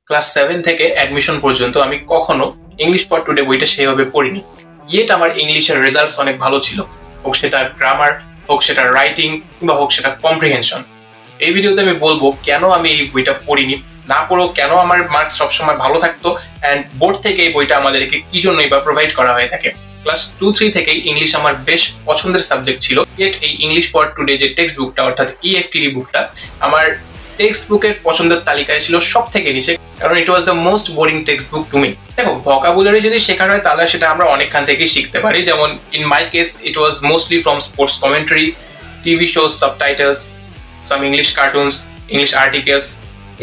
Class 7 থেকে admission পর্যন্ত আমি কখনো ইংলিশ ফর টুডে বইটা সেভাবে পড়িনি। ইয়েট আমার ইংলিশের রেজাল্টস অনেক ভালো ছিল, হোক সেটা গ্রামার, হোক সেটা রাইটিং, কিংবা হোক সেটা কম্প্রিহেনশন। এই ভিডিওতে আমি বলবো কেন আমি এই বইটা পড়িনি, না পড়েও কেন আমার মার্কস সবসময় ভালো থাকতো, অ্যান্ড বোর্ড থেকে এই বইটা আমাদেরকে কি জন্যই বা প্রোভাইড করা হয়ে থাকে। ক্লাস 2-3 থেকেই ইংলিশ আমার বেশ পছন্দের সাবজেক্ট ছিল, ইয়েট এই ইংলিশ ফর টুডে যে টেক্সট বুকটা অর্থাৎ ইএফটিডি বুকটা আমার টেক্সট বুকের পছন্দের তালিকায় ছিল সব থেকে নিচে, কারণ it was the most boring text book to me. দেখো, ভোকাবুলারি যদি শেখার হয় তাহলে সেটা আমরা অনেকখান থেকেই শিখতে পারি, যেমন in my case it was mostly from sports commentary, TV shows, subtitles, some English cartoons, English articles,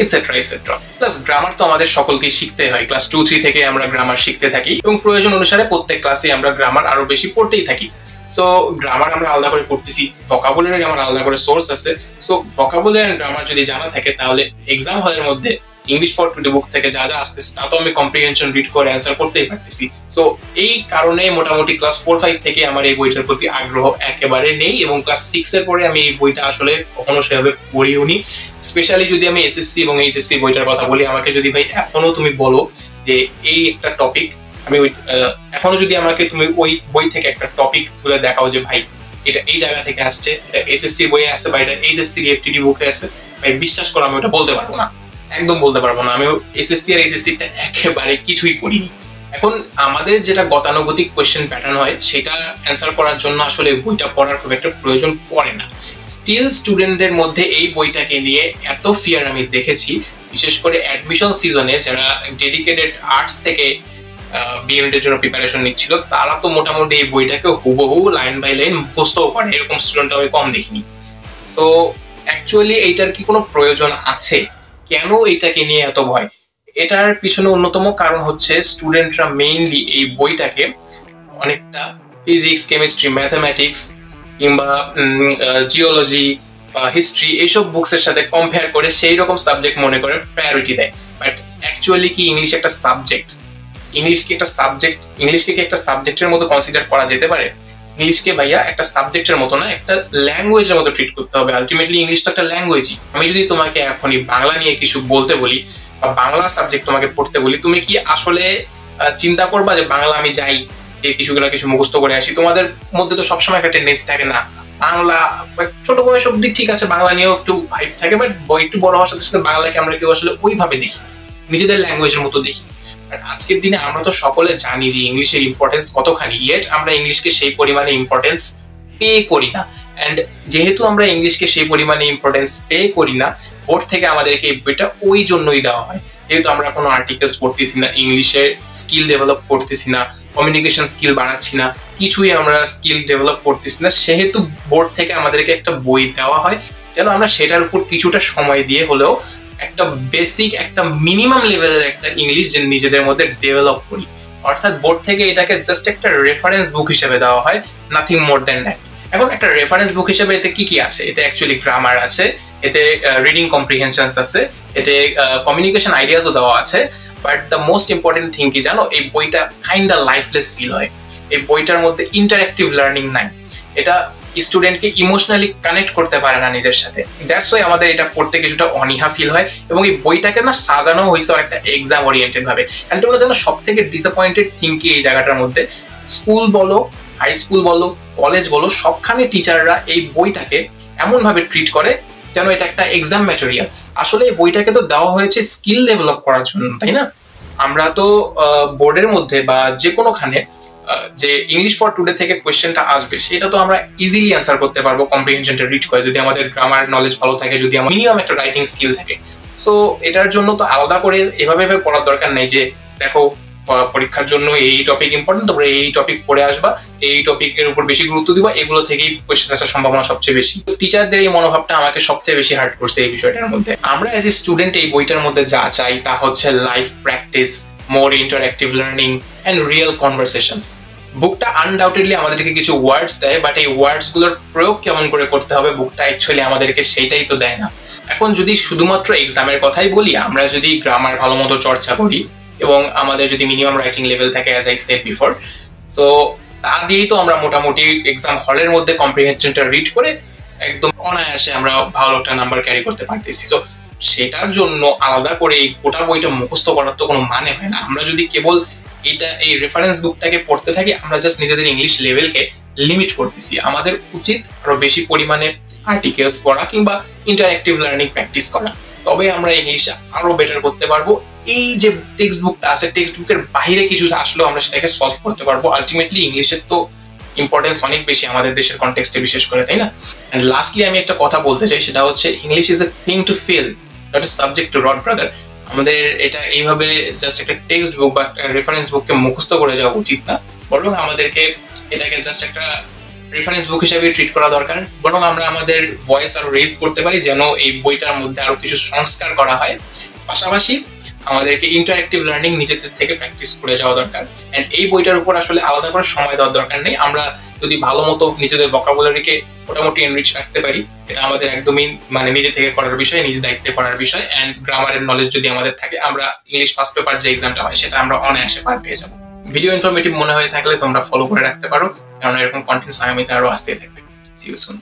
etcetera etcetera. Plus grammar তো আমাদের সকলকেই শিখতে হয়, ক্লাস 2-3 থেকে আমরা গ্রামার শিখতে থাকি এবং প্রয়োজন অনুসারে প্রত্যেক ক্লাসে আমরা গ্রামার আরো বেশি পড়তেই থাকি। সো গ্রামার আমরা আলাদা করে পড়তেছি, ভোকাবুলারি আমার আলাদা করে সোর্স আছে। সো ভোকাবুলারি এন্ড গ্রামার যদি জানা থাকে তাহলে এক্সাম হলের মধ্যে ইংলিশ ফর টুডে বুক থেকে যা যা আসতেছে তা তো আমি কম্প্রিহেনশন রিড করে অ্যান্সার করতেই পারতেছি। সো এই কারণে মোটামুটি ক্লাস 4-5 থেকে আমার এই বইটার প্রতি আগ্রহ একেবারে নেই, এবং ক্লাস 6 এর পরে আমি এই বইটা আসলে কখনো সেভাবে পড়িও নি। স্পেশালি যদি আমি এসএসসি এবং এইচএসসি বইটার কথা বলি, আমাকে যদি ভাই এখনো তুমি বলো যে এই একটা টপিক, আমি এখনো যদি আমাকে তুমি ওই বই থেকে একটা টপিক তুলে দেখাও যে ভাই এটা এই জায়গা থেকে আসছে, এটা এসএসসি বইয়ে আছে বা এটা এইচএসসি এফটিডি বুকে আছে, ভাই বিশ্বাস করো আমি ওটা বলতে পারবো না, একদম বলতে পারবো না। আমি এসএসসি আর এইচএসসিটা একেবারে কিছুই পড়িনি। এখন আমাদের যেটা গতানুগতিক কোয়েশ্চেন প্যাটার্ন হয় সেটা অ্যান্সার করার জন্য আসলে বইটা পড়ার খুব একটা প্রয়োজন পড়ে না। স্টিল স্টুডেন্টদের মধ্যে এই বইটাকে নিয়ে এত ফিয়ার আমি দেখেছি, বিশেষ করে অ্যাডমিশন সিজনে যারা ডেডিকেটেড আর্টস থেকে বিএমএড এর জন্য প্রিপারেশন নিচ্ছিল, তারা তো মোটামুটি এই বইটাকে হুবহু লাইন বাই লাইন মুখস্থও করে, এরকম স্টুডেন্ট আমি কম দেখিনি। সো অ্যাকচুয়ালি এইটার কি কোনো প্রয়োজন আছে? কেন এটাকে নিয়ে এত ভয়? এটার পিছনে অন্যতম কারণ হচ্ছে স্টুডেন্টরা মেইনলি এই বইটাকে অনেকটা ফিজিক্স, কেমিস্ট্রি, ম্যাথামেটিক্স কিংবা জিওলজি বা হিস্ট্রি এইসব বুকসের সাথে কম্পেয়ার করে সেই রকম সাবজেক্ট মনে করে প্রায়োরিটি দেয়। বাট অ্যাকচুয়ালি কি ইংলিশ একটা সাবজেক্ট? ইংলিশকে কি একটা সাবজেক্টের মতো কনসিডার করা যেতে পারে? ইংলিশকে ভাইয়া একটা সাবজেক্টের মতো না, একটা ল্যাঙ্গুয়েজের মতো ট্রিট করতে হবে। আলটিমেটলি ইংলিশ তো একটা ল্যাঙ্গুয়েজই। আমি যদি তোমাকে এখনই বাংলা নিয়ে কিছু বলতে বলি বা বাংলা সাবজেক্ট তোমাকে পড়তে বলি, তুমি কি আসলে চিন্তা করবা যে বাংলা আমি যাই কিছু মুখস্থ করে আসি? তোমাদের মধ্যে তো সবসময় একটা টেন্ডেন্সি থাকে না, বাংলা ছোট বয়স অব্দি ঠিক আছে, বাংলা নিয়েও একটু ভাইব থাকে, বাট একটু বড় হওয়ার সাথে সাথে বাংলাকে আমরা কেউ আসলে ওইভাবে দেখি, নিজেদের ল্যাঙ্গুয়েজের মতো দেখি। আজকের দিনে আমরা তো সকলে জানি যে ইংলিশের ইম্পর্টেন্স কতখানি, ইয়েট আমরা ইংলিশকে সেই পরিমাণে ইম্পর্টেন্স পে করি না। অ্যান্ড যেহেতু আমরা ইংলিশকে সেই পরিমাণে ইম্পর্টেন্স পে করি না, বোর্ড থেকে আমাদেরকে এই বইটা ওই জন্যই দেওয়া হয়। যেহেতু আমরা কোনো আর্টিকেলস পড়তেছি না, ইংলিশের স্কিল ডেভেলপ করতেছি না, কমিউনিকেশন স্কিল বাড়াচ্ছি না, কিছুই আমরা স্কিল ডেভেলপ করতেছি না, সেহেতু বোর্ড থেকে আমাদেরকে একটা বই দেওয়া হয় যেন আমরা সেটার উপর কিছুটা সময় দিয়ে হলেও একটা বেসিক, একটা মিনিমাম লেভেলের একটা ইংলিশ যে নিজেদের মধ্যে ডেভেলপ করি। অর্থাৎ বোর্ড থেকে এটাকে জাস্ট একটা রেফারেন্স বুক হিসেবে দেওয়া হয়, নাথিং মোর দ্যান দ্যাট। এখন একটা রেফারেন্স বুক হিসেবে এতে কি কি আছে? এতে অ্যাকচুয়ালি গ্রামার আছে, এতে রিডিং কম্প্রিহেনশনস আছে, এতে কমিউনিকেশন আইডিয়াসও দেওয়া আছে। But the most important thing কি জানো? এই বইটা কাইন্ডা লাইফলেস ফিল হয়। এই বইটার মধ্যে ইন্টারেক্টিভ লার্নিং নাই, এটা স্টুডেন্টকে ইমোশনালি কানেক্ট করতে পারে না নিজের সাথে। দ্যাটস ওয়াই আমাদের এটা পড়তে কিছুটা অনীহা ফিল হয়, এবং এই বইটাকে না সাজানো হয়েছে একটা এক্সাম ওরিয়েন্টেড ভাবে। অ্যান্ড তোমরা জানো সব থেকে ডিসঅ্যাপয়েন্টেড থিং কি এই জায়গাটার মধ্যে? স্কুল বলো, হাই স্কুল বলো, কলেজ বলো, সবখানে টিচাররা এই বইটাকে এমন ভাবে ট্রিট করে যেন এটা একটা এক্সাম ম্যাটেরিয়াল। আসলে এই বইটাকে তো দেওয়া হয়েছে স্কিল ডেভেলপ করার জন্য, তাই না? আমরা তো বোর্ডের মধ্যে বা যে কোনোখানে যে ইংলিশ ফর টুডে থেকে কোয়েশ্চেনটা আসবে সেটা তো আমরা ইজিলি অ্যান্সার করতে পারবো কম্প্রিহেনশনটা রিড করে, যদি আমাদের গ্রামার নলেজ ভালো থাকে, যদি আমার মিনিমাম একটা রাইটিং স্কিল থাকে। সো এটার জন্য তো আলাদা করে এভাবে পড়ার দরকার নেই যে দেখো পরীক্ষার জন্য এই টপিক ইম্পর্টেন্ট, তোমরা এই টপিক পড়ে আসবা, এই টপিকের উপর বেশি গুরুত্ব দিবা, এগুলো থেকেই কোয়েশ্চেন আসার সম্ভাবনা সবচেয়ে বেশি। টিচারদের এই মনোভাবটা আমাকে সবচেয়ে বেশি হার্ট করছে এই বিষয়টার মধ্যে। আমরা অ্যাজ এ স্টুডেন্ট এই বইটার মধ্যে যা চাই তা হচ্ছে life practice, more interactive learning and real conversations. বুকটা আনডাউটেডলি আমাদেরকে কিছু ওয়ার্ডস দেয়, বাট এই ওয়ার্ডস গুলোর প্রয়োগ কেমন করে করতে হবে বুকটা অ্যাকচুয়ালি আমাদেরকে সেইটাই তো দেয় না। এখন যদি শুধুমাত্র এক্সামের কথাই বলি, আমরা যদি গ্রামার ভালো মতো চর্চা করি এবং আমাদের যদি মিনিমাম রাইটিং লেভেল থাকে as I said before, so তা দিয়েই তো আমরা মোটামুটি এক্সাম হলের মধ্যে কম্প্রিহেনশনটা রিড করে একদম অনায়াসে আমরা ভালো একটা নাম্বার ক্যারি করতে পারতেছি। সো সেটার জন্য আলাদা করে এই গোটা বইটা মুখস্থ করার তো কোনো মানে হয় না। আমরা যদি কেবল এই রেফারেন্স বুকটাকে পড়তে থাকি, আমরা জাস্ট নিজেদের ইংলিশ লেভেলকে লিমিট করতেছি। আমাদের উচিত আরো বেশি পরিমাণে আর্টিকেলস পড়া কিংবা ইন্টারঅ্যাক্টিভ লার্নিং প্র্যাকটিস করা, তবে আমরা ইংলিশ আরো বেটার করতে পারবো। এই যে টেক্সট বুকটা আছে, টেক্সট বুকের বাইরে কিছু আসলেও আমরা সেটাকে সলভ করতে পারবো। আলটিমেটলি ইংলিশের তো ইম্পর্টেন্স অনেক বেশি আমাদের দেশের কনটেক্সটে বিশেষ করে, তাই না? এন্ড লাস্টলি আমি একটা কথা বলতে চাই, সেটা হচ্ছে English is a thing to feel, not a subject to rod brother. আমাদের এটা এইভাবে জাস্ট একটা টেক্সট বুক বা একটা রেফারেন্স বুককে মুখস্থ করে যাওয়া উচিত না, বরং আমাদেরকে এটাকে জাস্ট একটা রেফারেন্স বুক হিসেবে ট্রিট করা দরকার। বরং আমরা আমাদের ভয়েস আরো রেজ করতে পারি যেন এই বইটার মধ্যে আরো কিছু সংস্কার করা হয়। পাশাপাশি আমাদেরকে ইন্টারঅ্যাক্টিভ লার্নিং নিজেদের থেকে প্র্যাকটিস করে যাওয়া দরকার। এন্ড এই বইটার উপর আসলে আলাদা করে সময় দেওয়ার দরকার নেই। আমরা যদি ভালো মতো নিজেদের ভোকাবুলারিকে মোটামুটি এনরিচ রাখতে পারি, এটা আমাদের একদমই মানে নিজে থেকে করার বিষয়, নিজ দায়িত্বে করার বিষয়। এন্ড গ্রামারের নলেজ যদি আমাদের থাকে, আমরা ইংলিশ ফার্স্ট পেপার যে এক্সামটা হয় সেটা আমরা অনায়াসে পার পেয়ে যাবো। ভিডিও ইনফরমেটিভ মনে হয়ে থাকলে তোমরা ফলো করে রাখতে পারো, কারণ এরকম কন্টেন্টস আগামীতে আরো আসতেই থাকবে। See you soon.